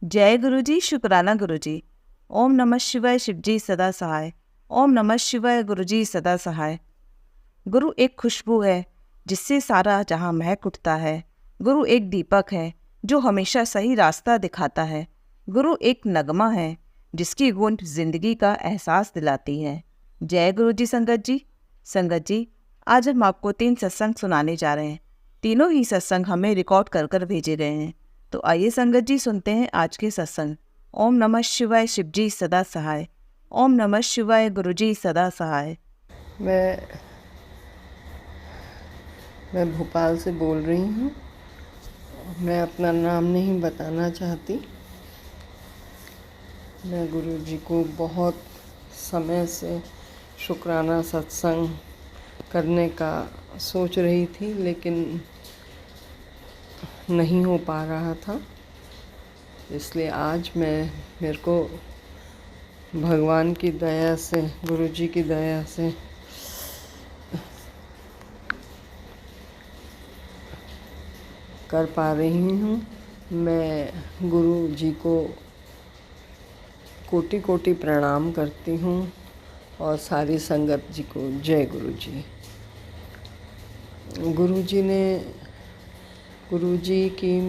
जय गुरुजी, शुक्राना गुरुजी। ओम नमः शिवाय, शिवजी सदा सहाय। ओम नमः शिवाय, गुरुजी सदा सहाय। गुरु एक खुशबू है जिससे सारा जहां महक उठता है। गुरु एक दीपक है जो हमेशा सही रास्ता दिखाता है। गुरु एक नगमा है जिसकी गूंज जिंदगी का एहसास दिलाती है। जय गुरुजी संगत जी। संगत जी, आज हम आपको 3 सत्संग सुनाने जा रहे हैं। तीनों ही सत्संग हमें रिकॉर्ड कर कर भेजे गए हैं। तो आइए संगत जी, सुनते हैं आज के सत्संग। ओम नमः शिवाय, शिवजी सदा सहाय। ओम नमः शिवाय, गुरुजी सदा सहाय। मैं भोपाल से बोल रही हूँ। मैं अपना नाम नहीं बताना चाहती। मैं गुरुजी को बहुत समय से शुक्राना सत्संग करने का सोच रही थी, लेकिन नहीं हो पा रहा था। इसलिए आज मेरे को भगवान की दया से, गुरुजी की दया से कर पा रही हूँ। मैं गुरु जी को कोटि कोटि प्रणाम करती हूँ और सारी संगत जी को जय गुरु जी। गुरु जी की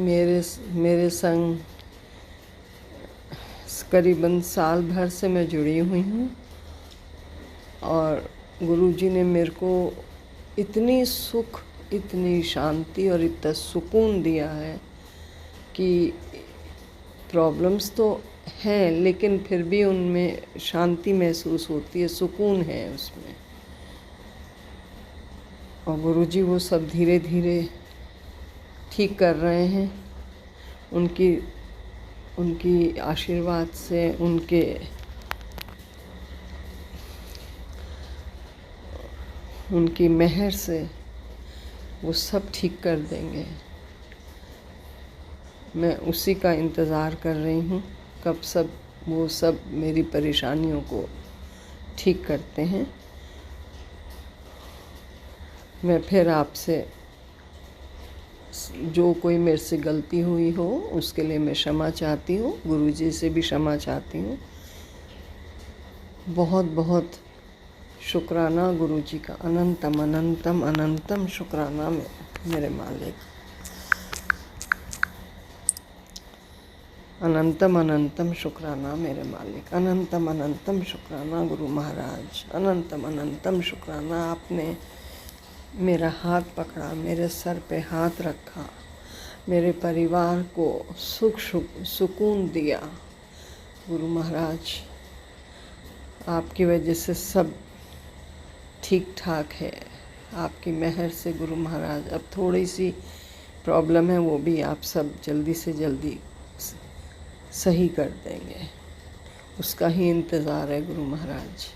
मेरे संग करीबन साल भर से मैं जुड़ी हुई हूँ और गुरु जी ने मेरे को इतनी सुख, इतनी शांति और इतना सुकून दिया है कि प्रॉब्लम्स तो हैं, लेकिन फिर भी उनमें शांति महसूस होती है, सुकून है उसमें। और गुरुजी वो सब धीरे धीरे ठीक कर रहे हैं। उनकी आशीर्वाद से, उनकी मेहर से वो सब ठीक कर देंगे। मैं उसी का इंतज़ार कर रही हूँ कब वो सब मेरी परेशानियों को ठीक करते हैं। मैं फिर आपसे, जो कोई मेरे से गलती हुई हो उसके लिए मैं क्षमा चाहती हूँ। गुरुजी से भी क्षमा चाहती हूँ। बहुत बहुत शुक्राना गुरुजी का, अनंतम अनंतम अनंतम शुक्राना मेरे मालिक। अनंतम अनंतम शुक्राना मेरे मालिक। अनंतम अनंतम शुक्राना गुरु महाराज। अनंतम अनंतम शुक्राना, आपने मेरा हाथ पकड़ा, मेरे सर पे हाथ रखा, मेरे परिवार को सुकून दिया। गुरु महाराज, आपकी वजह से सब ठीक ठाक है। आपकी मेहर से गुरु महाराज, अब थोड़ी सी प्रॉब्लम है, वो भी आप सब जल्दी से जल्दी सही कर देंगे। उसका ही इंतज़ार है गुरु महाराज।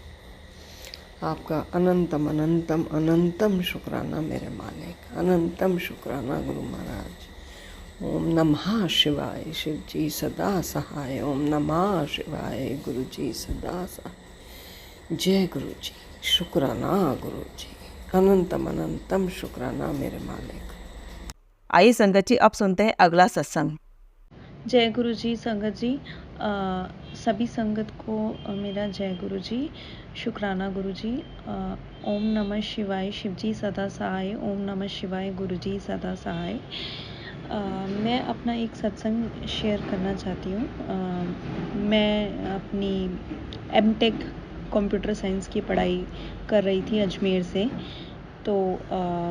आपका अनंतम अनंतम अनंतम शुक्राना मेरे मालिक। अनंतम शुक्राना गुरु महाराज। ओम नमः शिवाय, शिव जी सदा सहाय। ओम नमः शिवाय, गुरु जी सदा सहाय। जय गुरु जी, शुक्राना गुरु जी। अनंतम अनंतम शुक्राना मेरे मालिक। आइए संगत जी, अब सुनते हैं अगला सत्संग। जय गुरु जी। संगत जी, सभी संगत को मेरा जय गुरु जी, शुक्राना गुरु जी। ओम नमः शिवाय, शिवजी सदा सहाय। ओम नमः शिवाय, गुरु जी सदा सहाय। मैं अपना एक सत्संग शेयर करना चाहती हूँ। मैं अपनी एमटेक कंप्यूटर साइंस की पढ़ाई कर रही थी अजमेर से। तो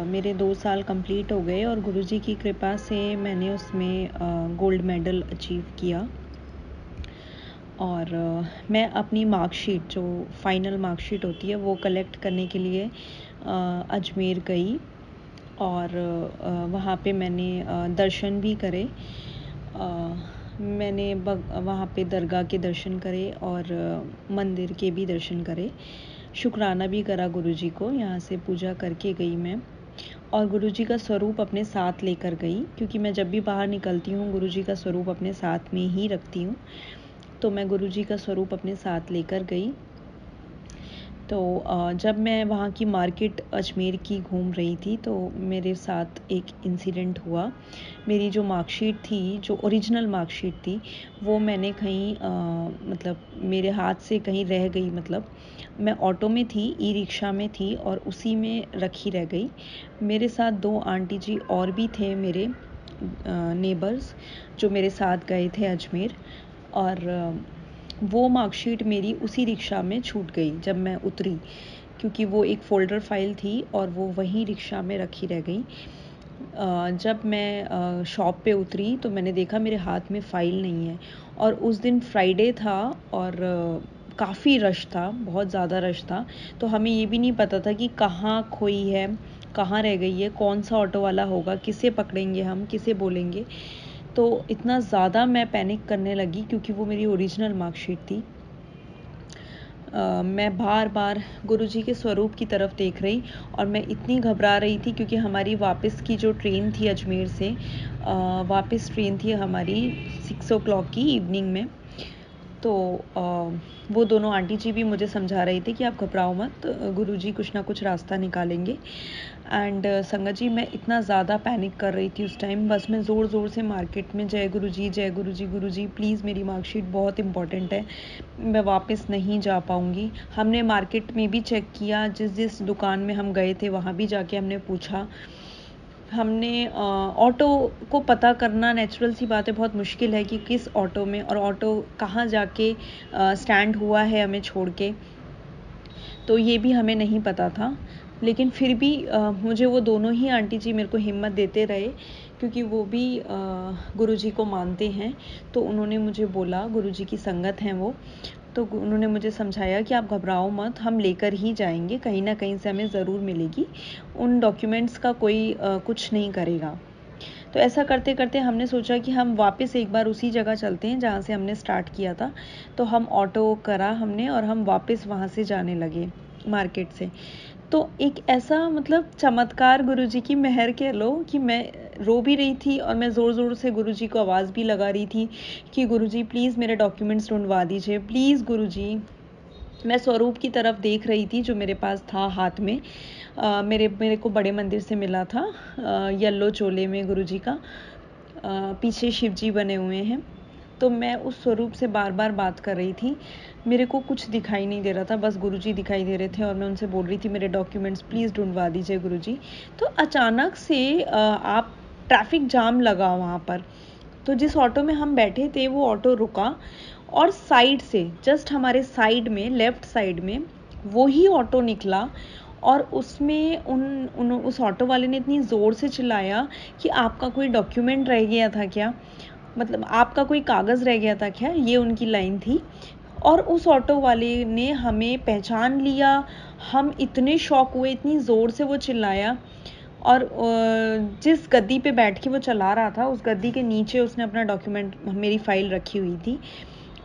मेरे 2 साल कंप्लीट हो गए और गुरुजी की कृपा से मैंने उसमें गोल्ड मेडल अचीव किया। और मैं अपनी मार्कशीट, जो फाइनल मार्कशीट होती है, वो कलेक्ट करने के लिए अजमेर गई और वहाँ पे मैंने दर्शन भी करे। मैंने वहाँ पे दरगाह के दर्शन करे और मंदिर के भी दर्शन करे। शुक्राना भी करा गुरुजी को, यहाँ से पूजा करके गई मैं। और गुरुजी का स्वरूप अपने साथ लेकर गई, क्योंकि मैं जब भी बाहर निकलती हूँ गुरुजी का स्वरूप अपने साथ में ही रखती हूँ। तो मैं गुरुजी का स्वरूप अपने साथ लेकर गई। तो जब मैं वहाँ की मार्केट अजमेर की घूम रही थी तो मेरे साथ एक इंसिडेंट हुआ। मेरी जो मार्कशीट थी, जो ओरिजिनल मार्कशीट थी, वो मैंने कहीं मतलब मेरे हाथ से कहीं रह गई। मतलब मैं ऑटो में थी, ई रिक्शा में थी और उसी में रखी रह गई। मेरे साथ 2 आंटी जी और भी थे, मेरे नेबर्स, जो मेरे साथ गए थे अजमेर। और वो मार्कशीट मेरी उसी रिक्शा में छूट गई जब मैं उतरी, क्योंकि वो एक फ़ोल्डर फ़ाइल थी और वो वहीं रिक्शा में रखी रह गई। जब मैं शॉप पे उतरी तो मैंने देखा मेरे हाथ में फ़ाइल नहीं है। और उस दिन फ्राइडे था और काफ़ी रश था, बहुत ज़्यादा रश था। तो हमें ये भी नहीं पता था कि कहाँ खोई है, कहाँ रह गई है, कौन सा ऑटो वाला होगा, किसे पकड़ेंगे हम, किसे बोलेंगे। तो इतना ज़्यादा मैं पैनिक करने लगी क्योंकि वो मेरी ओरिजिनल मार्कशीट थी। मैं बार बार गुरुजी के स्वरूप की तरफ देख रही और मैं इतनी घबरा रही थी क्योंकि हमारी वापस की जो ट्रेन थी अजमेर से, वापस ट्रेन थी हमारी 6 o'clock की इवनिंग में। तो वो दोनों आंटी जी भी मुझे समझा रही थी कि आप घबराओ मत, गुरुजी कुछ ना कुछ रास्ता निकालेंगे। एंड संगत जी, मैं इतना ज़्यादा पैनिक कर रही थी उस टाइम। बस मैं ज़ोर ज़ोर से मार्केट में जय गुरुजी, जय गुरुजी, गुरुजी प्लीज़ मेरी मार्कशीट बहुत इंपॉर्टेंट है, मैं वापस नहीं जा पाऊँगी। हमने मार्केट में भी चेक किया, जिस जिस दुकान में हम गए थे वहाँ भी जाके हमने पूछा। हमने ऑटो को पता करना, नेचुरल सी बात है, बहुत मुश्किल है कि किस ऑटो में और ऑटो कहाँ जाके स्टैंड हुआ है हमें छोड़ के, तो ये भी हमें नहीं पता था। लेकिन फिर भी मुझे वो दोनों ही आंटी जी मेरे को हिम्मत देते रहे, क्योंकि वो भी गुरुजी को मानते हैं। तो उन्होंने मुझे बोला, गुरुजी की संगत हैं वो, तो उन्होंने मुझे समझाया कि आप घबराओ मत, हम लेकर ही जाएंगे, कहीं ना कहीं से हमें ज़रूर मिलेगी, उन डॉक्यूमेंट्स का कोई कुछ नहीं करेगा। तो ऐसा करते करते हमने सोचा कि हम वापस एक बार उसी जगह चलते हैं जहाँ से हमने स्टार्ट किया था। तो हम ऑटो करा हमने और हम वापस वहाँ से जाने लगे मार्केट से। तो एक ऐसा मतलब चमत्कार, गुरुजी की मेहर कह लो, कि मैं रो भी रही थी और मैं ज़ोर ज़ोर से गुरुजी को आवाज़ भी लगा रही थी कि गुरुजी प्लीज़ मेरे डॉक्यूमेंट्स ढूंढवा दीजिए, प्लीज़ गुरुजी। मैं स्वरूप की तरफ देख रही थी जो मेरे पास था हाथ में। मेरे को बड़े मंदिर से मिला था, येलो चोले में गुरुजी का, पीछे शिव जी बने हुए हैं। तो मैं उस स्वरूप से बार बार बात कर रही थी। मेरे को कुछ दिखाई नहीं दे रहा था, बस गुरुजी दिखाई दे रहे थे और मैं उनसे बोल रही थी मेरे डॉक्यूमेंट्स प्लीज़ ढूंढवा दीजिए गुरुजी। तो अचानक से आप ट्रैफिक जाम लगा वहाँ पर। तो जिस ऑटो में हम बैठे थे वो ऑटो रुका और साइड से, जस्ट हमारे साइड में, लेफ्ट साइड में वो ही ऑटो निकला। और उसमें उस ऑटो वाले ने इतनी ज़ोर से चिल्लाया कि आपका कोई डॉक्यूमेंट रह गया था क्या, मतलब आपका कोई कागज़ रह गया था क्या, ये उनकी लाइन थी। और उस ऑटो वाले ने हमें पहचान लिया। हम इतने शॉक हुए, इतनी ज़ोर से वो चिल्लाया। और जिस गद्दी पे बैठ के वो चला रहा था, उस गद्दी के नीचे उसने अपना डॉक्यूमेंट, मेरी फ़ाइल रखी हुई थी,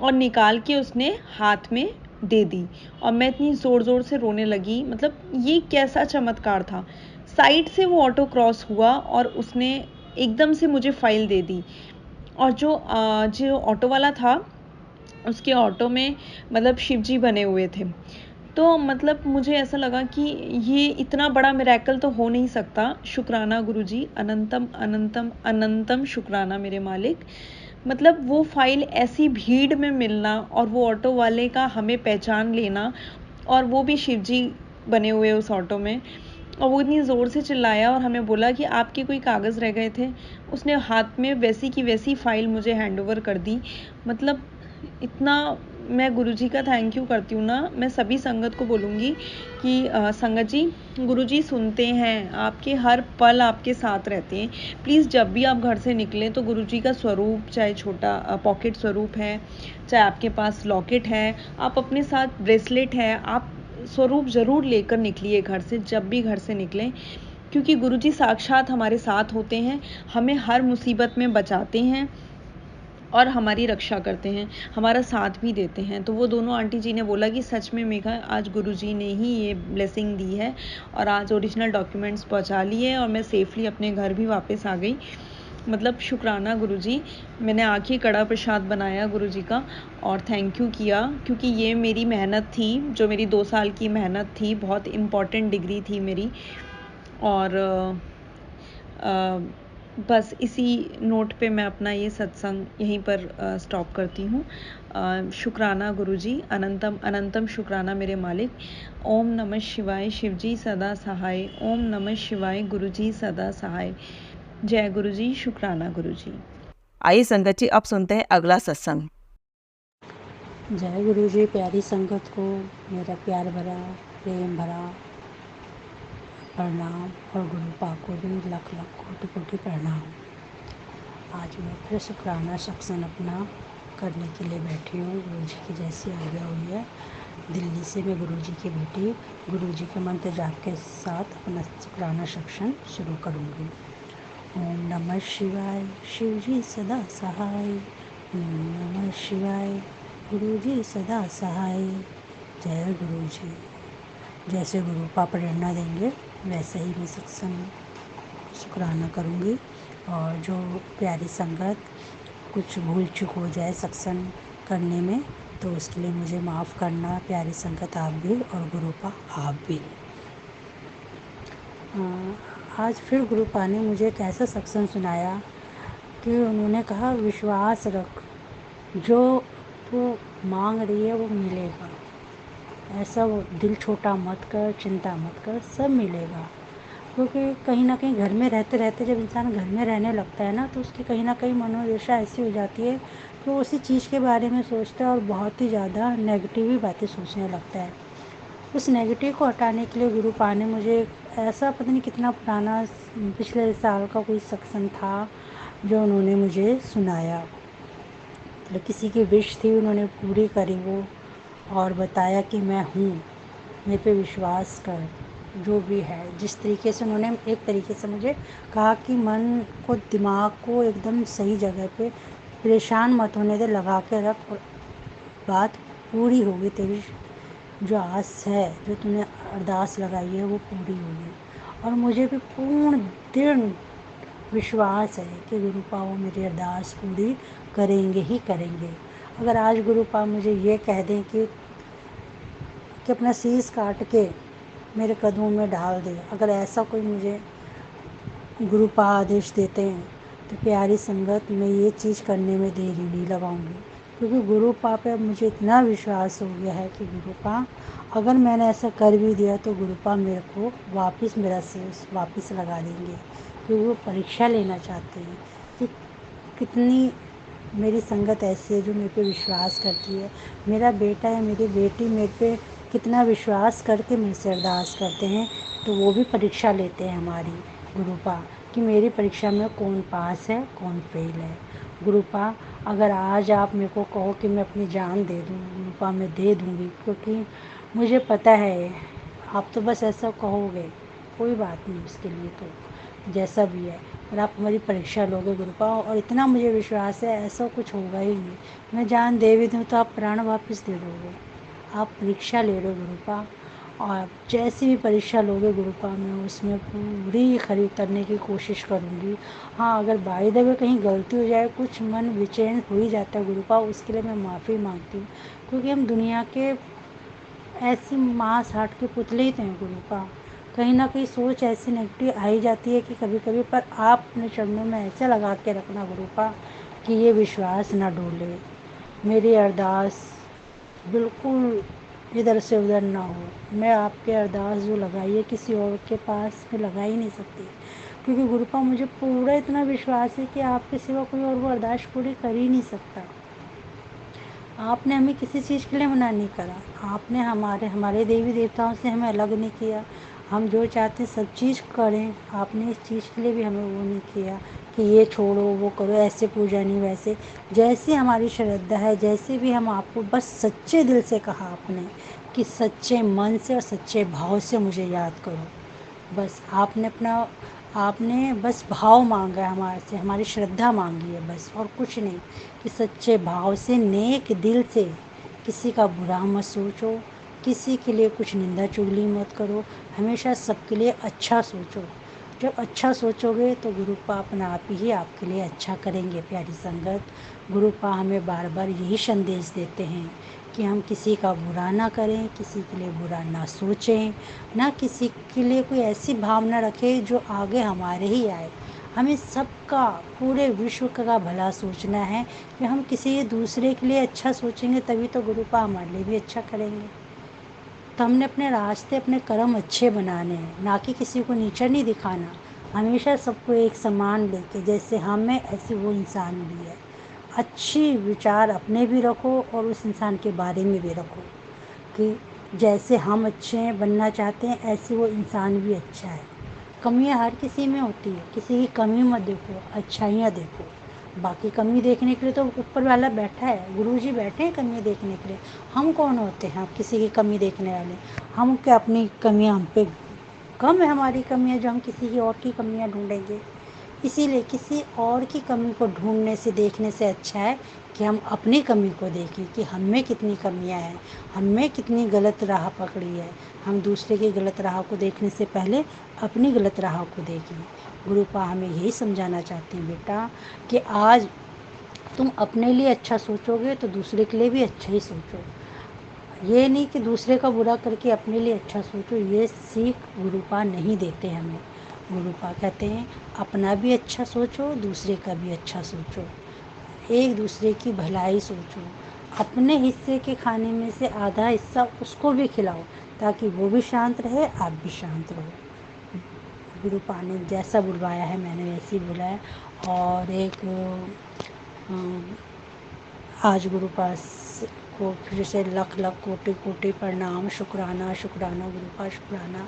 और निकाल के उसने हाथ में दे दी। और मैं इतनी ज़ोर ज़ोर से रोने लगी। मतलब ये कैसा चमत्कार था। साइड से वो ऑटो क्रॉस हुआ और उसने एकदम से मुझे फ़ाइल दे दी। और जो ऑटो वाला था, उसके ऑटो में मतलब शिव जी बने हुए थे। तो मतलब मुझे ऐसा लगा कि ये इतना बड़ा मिरेकल तो हो नहीं सकता। शुक्राना गुरुजी, अनंतम अनंतम अनंतम शुक्राना मेरे मालिक। मतलब वो फाइल ऐसी भीड़ में मिलना और वो ऑटो वाले का हमें पहचान लेना, और वो भी शिव जी बने हुए उस ऑटो में। और वो इतनी ज़ोर से चिल्लाया और हमें बोला कि आपके कोई कागज़ रह गए थे। उसने हाथ में वैसी की वैसी फ़ाइल मुझे हैंड ओवर कर दी। मतलब इतना मैं गुरुजी का थैंक यू करती हूँ ना। मैं सभी संगत को बोलूँगी कि संगत जी, गुरुजी सुनते हैं, आपके हर पल आपके साथ रहते हैं। प्लीज़ जब भी आप घर से निकलें तो गुरुजी का स्वरूप, चाहे छोटा पॉकेट स्वरूप है, चाहे आपके पास लॉकेट है, आप अपने साथ ब्रेसलेट है, आप स्वरूप ज़रूर लेकर निकलिए घर से, जब भी घर से निकलें। क्योंकि गुरुजी साक्षात हमारे साथ होते हैं, हमें हर मुसीबत में बचाते हैं और हमारी रक्षा करते हैं, हमारा साथ भी देते हैं। तो वो दोनों आंटी जी ने बोला कि सच में मेघा, आज गुरुजी ने ही ये ब्लेसिंग दी है और आज ओरिजिनल डॉक्यूमेंट्स पहुंचा लिए और मैं सेफली अपने घर भी वापस आ गई। मतलब शुक्राना गुरुजी। मैंने आके कड़ा प्रसाद बनाया गुरुजी का और थैंक यू किया, क्योंकि ये मेरी मेहनत थी, जो मेरी 2 साल की मेहनत थी, बहुत इम्पॉर्टेंट डिग्री थी मेरी। और बस इसी नोट पे मैं अपना ये सत्संग यहीं पर स्टॉप करती हूँ। शुक्राना गुरुजी, अनंतम अनंतम शुक्राना मेरे मालिक। ओम नमः शिवाय, शिवजी सदा सहाय। ओम नमः शिवाय, गुरुजी सदा सहाय। जय गुरुजी, शुक्राना गुरुजी। आइए संगत जी, अब सुनते हैं अगला सत्संग। जय गुरु जी। प्यारी संगत को मेरा प्यार भरा, प्रेम भरा प्रणाम, और गुरु पा को भी लख लख कोटि कोटि प्रणाम। आज मैं फिर शुक्राना सत्संग अपना करने के लिए बैठी हूँ। गुरु जी की जैसी आज्ञा हुई है, दिल्ली से मैं गुरु जी की बेटी गुरु जी के मंत्र जाप के साथ अपना शुक्राना सत्संग शुरू करूँगी। ओम नमः शिवाय, शिव जी सदा सहाय। ओम नमः शिवाय, गुरु जी सदा सहाय। जय गुरु जी। जैसे गुरु पा प्रेरणा देंगे वैसे ही मैं सत्संग शुक्राना करूँगी। और जो प्यारी संगत कुछ भूल चूक हो जाए सत्संग करने में, तो उसके लिए मुझे माफ़ करना। प्यारी संगत आप भी और गुरु पा आप भी। आज फिर गुरु पा ने मुझे एक ऐसा सत्संग सुनाया कि उन्होंने कहा, विश्वास रख, जो तू मांग रही है वो मिलेगा। ऐसा वो दिल छोटा मत कर, चिंता मत कर, सब मिलेगा। क्योंकि कहीं ना कहीं घर में रहते रहते जब इंसान घर में रहने लगता है ना, तो उसकी कहीं ना कहीं मनोदशा ऐसी हो जाती है कि वो उसी चीज़ के बारे में सोचता है और बहुत ही ज़्यादा नेगेटिव ही बातें सोचने लगता है। उस नेगेटिव को हटाने के लिए गुरु पा ने मुझे ऐसा, पता नहीं कितना पुराना, पिछले साल का कोई सत्संग था जो उन्होंने मुझे सुनाया। मतलब किसी की विश थी, उन्होंने पूरी करी वो, और बताया कि मैं हूँ, मेरे पे विश्वास कर, जो भी है। जिस तरीके से उन्होंने एक तरीके से मुझे कहा कि मन को, दिमाग को एकदम सही जगह पे, परेशान मत होने दे, लगा के रख, और बात पूरी होगी तेरी। जो आस है, जो तूने अरदास लगाई है, वो पूरी होगी। और मुझे भी पूर्ण दृढ़ विश्वास है कि गुरु पा वो मेरी अरदास पूरी करेंगे ही करेंगे। अगर आज गुरु पा मुझे ये कह दें कि अपना शीश काट के मेरे कदमों में डाल दे, अगर ऐसा कोई मुझे गुरु पा आदेश देते हैं, तो प्यारी संगत मैं ये चीज़ करने में देरी नहीं लगाऊंगी। क्योंकि गुरु पा पे अब मुझे इतना विश्वास हो गया है कि गुरु पा अगर मैंने ऐसा कर भी दिया तो गुरु पा मेरे को वापस मेरा शीश वापस लगा देंगे। क्योंकि वो परीक्षा लेना चाहते हैं कि कितनी मेरी संगत ऐसी है जो मेरे पे विश्वास करती है। मेरा बेटा है, मेरी बेटी मेरे पे कितना विश्वास करके मेरे से अरदास करते हैं, तो वो भी परीक्षा लेते हैं हमारी गुरु पा, कि मेरी परीक्षा में कौन पास है कौन फेल है। गुरु पा अगर आज आप मेरे को कहो कि मैं अपनी जान दे दूँ, गुरु पा मैं दे दूँगी, क्योंकि मुझे पता है आप तो बस ऐसा कहोगे, कोई बात नहीं, उसके लिए तो जैसा भी है, और आप हमारी परीक्षा लोगे गुरु पा। और इतना मुझे विश्वास है ऐसा कुछ होगा ही नहीं। मैं जान दे भी दूँ तो आप प्राण वापस दे दोगे। आप परीक्षा ले रहे हो गुरु पा, और जैसी भी परीक्षा लोगे गुरु पा, मैं उसमें पूरी खरी उतरने की कोशिश करूँगी। हाँ, अगर बाय द वे कहीं गलती हो जाए, कुछ मन विचैन हो ही जाता है गुरु पा, उसके लिए मैं माफ़ी मांगती हूँ। क्योंकि हम दुनिया के ऐसी मांस हाट के पुतले ही तो हैं गुरु पा। कहीं ना कहीं सोच ऐसी नेगेटिव आ ही जाती है कि कभी कभी, पर आप अपने चरणों में ऐसे लगा के रखना गुरु पा कि ये विश्वास ना डोले, मेरी अरदास बिल्कुल इधर से उधर ना हो। मैं आपके अरदास जो लगाई है किसी और के पास में लगा ही नहीं सकती, क्योंकि गुरु पा मुझे पूरा इतना विश्वास है कि आपके सिवा कोई और वो अरदास पूरी कर ही नहीं सकता। आपने हमें किसी चीज़ के लिए मना नहीं करा, आपने हमारे देवी देवताओं से हमें अलग नहीं किया। हम जो चाहते सब चीज़ करें, आपने इस चीज़ के लिए भी हमें वो नहीं किया कि ये छोड़ो वो करो, ऐसे पूजा नहीं वैसे। जैसी हमारी श्रद्धा है, जैसे भी हम आपको बस सच्चे दिल से कहा आपने कि सच्चे मन से और सच्चे भाव से मुझे याद करो। बस आपने बस भाव मांगा है हमारे से, हमारी श्रद्धा मांगी है बस, और कुछ नहीं। कि सच्चे भाव से, नेक दिल से, किसी का बुरा मत सोचो, किसी के लिए कुछ निंदा चुगली मत करो, हमेशा सबके लिए अच्छा सोचो। जब अच्छा सोचोगे तो गुरुपा अपना आप ही आपके लिए अच्छा करेंगे। प्यारी संगत, गुरुपा हमें बार बार यही संदेश देते हैं कि हम किसी का बुरा ना करें, किसी के लिए बुरा ना सोचें, ना किसी के लिए कोई ऐसी भावना रखें जो आगे हमारे ही आए। हमें सबका, पूरे विश्व का भला सोचना है कि हम किसी दूसरे के लिए अच्छा सोचेंगे तभी तो गुरुपा हमारे लिए भी अच्छा करेंगे। तो हमने अपने रास्ते, अपने कर्म अच्छे बनाने हैं, ना कि किसी को नीचा नहीं दिखाना। हमेशा सबको एक समान लेके, जैसे हम हैं ऐसे वो इंसान भी है। अच्छी विचार अपने भी रखो और उस इंसान के बारे में भी रखो कि जैसे हम अच्छे हैं, बनना चाहते हैं, ऐसे वो इंसान भी अच्छा है। कमियां हर किसी में होती है, किसी की कमी मत देखो, अच्छाइयाँ देखो। बाकी कमी देखने के लिए तो ऊपर वाला बैठा है, गुरुजी बैठे हैं कमी देखने के लिए। हम कौन होते हैं आप किसी की कमी देखने वाले? हम क्या अपनी कमियां, हम पे कम है हमारी कमियां जो हम किसी की और की कमियां ढूंढेंगे? इसीलिए किसी और की कमी को ढूंढने से, देखने से अच्छा है कि हम अपनी कमी को देखें कि हम में कितनी कमियां हैं, हम में कितनी गलत राह पकड़ी है। हम दूसरे की गलत राह को देखने से पहले अपनी गलत राह को देखें। गुरुपा हमें यही समझाना चाहती हैं बेटा कि आज तुम अपने लिए अच्छा सोचोगे तो दूसरे के लिए भी अच्छा ही सोचो। ये नहीं कि दूसरे का बुरा करके अपने लिए अच्छा सोचो, ये सीख गुरुपा नहीं देते हमें। गुरुपा कहते हैं अपना भी अच्छा सोचो, दूसरे का भी अच्छा सोचो, एक दूसरे की भलाई सोचो। अपने हिस्से के खाने में से आधा हिस्सा उसको भी खिलाओ ताकि वो भी शांत रहे, आप भी शांत रहो। गुरुपा ने जैसा बुलवाया है मैंने वैसे ही बोला है। और एक आज गुरुपा को फिर से लख लख कोटि कोटि प्रणाम, शुक्राना शुक्राना गुरुपा, शुक्राना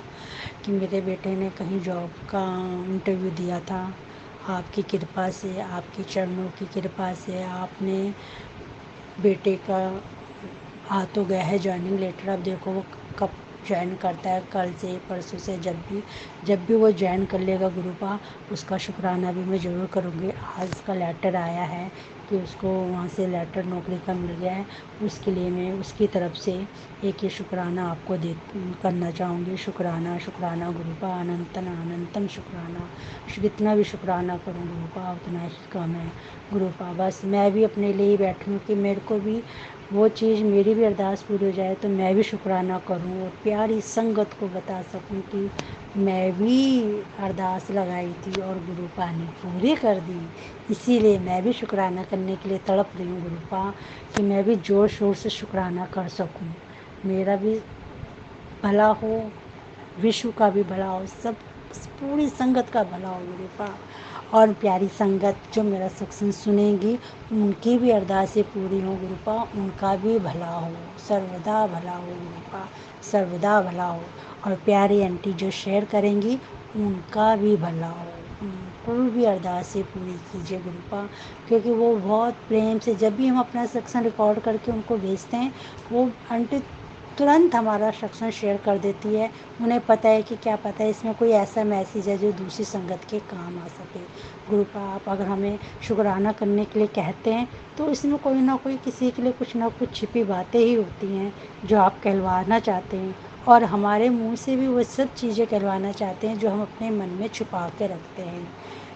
कि मेरे बेटे ने कहीं जॉब का इंटरव्यू दिया था। आपकी कृपा से, आपके चरणों की कृपा से आपने बेटे का आ तो गया है ज्वाइनिंग लेटर। अब देखो वो कब ज्वाइन करता है, कल से, परसों से, जब भी वो ज्वाइन कर लेगा गुरुपा, उसका शुक्राना भी मैं ज़रूर करूँगी। आज उसका लेटर आया है कि उसको वहाँ से लेटर नौकरी का मिल गया है, उसके लिए मैं उसकी तरफ से एक ये शुक्राना आपको करना चाहूँगी। शुक्राना शुक्राना गुरुपा, अनंतन अनंतम शुक्राना। जितना भी शुक्राना करूँ गुरुपा उतना ही कम है। गुरुपा बस मैं भी अपने लिए ही बैठी हूँ कि मेरे को भी वो चीज़, मेरी भी अरदास पूरी हो जाए तो मैं भी शुक्राना करूँ और प्यारी संगत को बता सकूँ कि मैं भी अरदास लगाई थी और गुरुपा ने पूरी कर दी। इसीलिए मैं भी शुक्राना करने के लिए तड़प रही हूँ गुरुपा कि मैं भी ज़ोर शोर से शुक्राना कर सकूँ, मेरा भी भला हो, विश्व का भी भला हो, सब पूरी संगत का भला हो गुरुपा। और प्यारी संगत जो मेरा सत्संग सुनेंगी उनकी भी अरदासें पूरी हो गुरुपा, उनका भी भला हो, सर्वदा भला हो गुरुपा, सर्वदा भला हो। और प्यारी आंटी जो शेयर करेंगी उनका भी भला हो, उनको भी अरदासें पूरी कीजिए गुरुपा, क्योंकि वो बहुत प्रेम से जब भी हम अपना सत्संग रिकॉर्ड करके उनको भेजते हैं, वो आंटी तुरंत हमारा सत्संग शेयर कर देती है। उन्हें पता है कि क्या पता है इसमें कोई ऐसा मैसेज है जो दूसरी संगत के काम आ सके। गुरुपा आप अगर हमें शुक्राना करने के लिए कहते हैं तो इसमें कोई ना कोई किसी के लिए कुछ ना कुछ छिपी बातें ही होती हैं जो आप कहलवाना चाहते हैं, और हमारे मुंह से भी वो सब चीज़ें कहलवाना चाहते हैं जो हम अपने मन में छुपा के रखते हैं,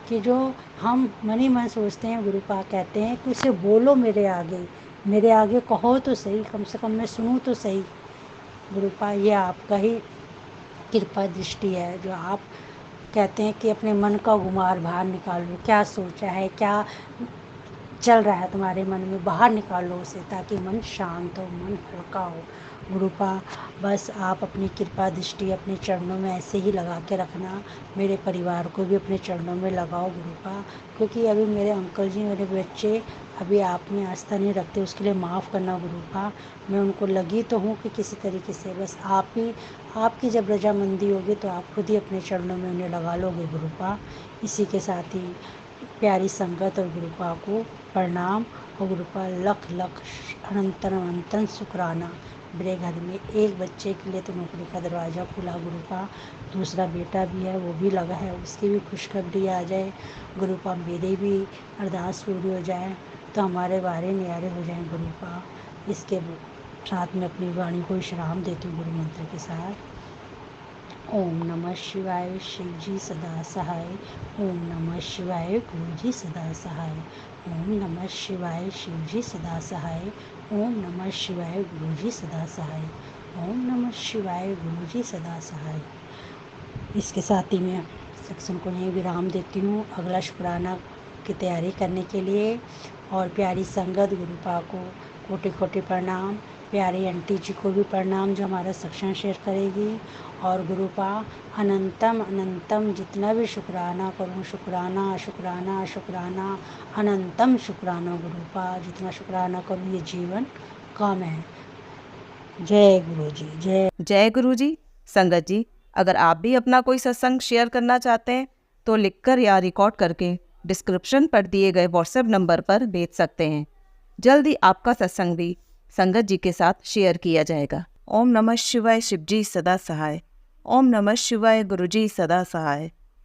कि जो हम मन ही मन सोचते हैं। गुरुपा कहते हैं कि उसे बोलो मेरे आगे कहो तो सही, कम से कम मैं सुनूँ तो सही। गुरुपा ये आपका ही कृपा दृष्टि है जो आप कहते हैं कि अपने मन का गुमार बाहर निकालो, क्या सोचा है, क्या चल रहा है तुम्हारे मन में, बाहर निकालो उसे ताकि मन शांत हो, मन हल्का हो। गुरुपा बस आप अपनी कृपा दृष्टि अपने चरणों में ऐसे ही लगा के रखना, मेरे परिवार को भी अपने चरणों में लगाओ गुरुपा, क्योंकि अभी मेरे अंकल जी, मेरे बच्चे अभी आप में आस्था नहीं रखते, उसके लिए माफ़ करना गुरुपा। मैं उनको लगी तो हूँ कि किसी तरीके से, बस आप ही, आपकी जब रजामंदी होगी तो आप खुद ही अपने चरणों में उन्हें लगा लोगे गुरुपा। इसी के साथ ही प्यारी संगत और गुरुपा को प्रणाम, और गुरुपा लख लख अनंतन अनंतन शुक्राना। मेरे घर में एक बच्चे के लिए तो नौकरी का दरवाज़ा खुला गुरुपा, दूसरा बेटा भी है वो भी लगा है, उसकी भी खुशखबरी आ जाए गुरुपा, मेरी भी अरदास पूरी हो जाए तो हमारे वारे न्यारे हो जाएं गुरुपा। इसके साथ में अपनी वाणी को विश्राम देती हूँ गुरु मंत्र के साथ। ओम नमः शिवाय शिव जी सदा सहाय। ओम नमः शिवाय गुरु जी सदा सहाय। ओम नमः शिवाय शिव जी सदा सहाय। ओम नमः शिवाय गुरु जी सदा सहाय। ओम नमः शिवाय गुरु जी सदा सहाय। इसके साथ ही मैं सेक्शन को नहीं विराम देती हूँ अगला शुक्राना की तैयारी करने के लिए। और प्यारी संगत गुरुपा को कोटि कोटि प्रणाम। प्यारी आंटी जी को भी प्रणाम जो हमारा सेक्शन शेयर करेगी। और गुरुपा अनंतम अनंतम जितना भी शुक्राना करूँ, शुक्राना शुक्राना शुक्राना अनंतम शुक्राना गुरुपा, जितना शुक्राना करूँ ये जीवन कम है। जय गुरु जी, जय जय गुरु जी। संगत जी, अगर आप भी अपना कोई सत्संग शेयर करना चाहते हैं तो लिखकर या रिकॉर्ड करके डिस्क्रिप्शन पर दिए गए व्हाट्सएप नंबर पर भेज सकते हैं। जल्द ही आपका सत्संग भी संगत जी के साथ शेयर किया जाएगा। ओम नमः शिवाय शिव जी सदा सहाय। ओम नमः शिवाय गुरु जी सदा सहाय।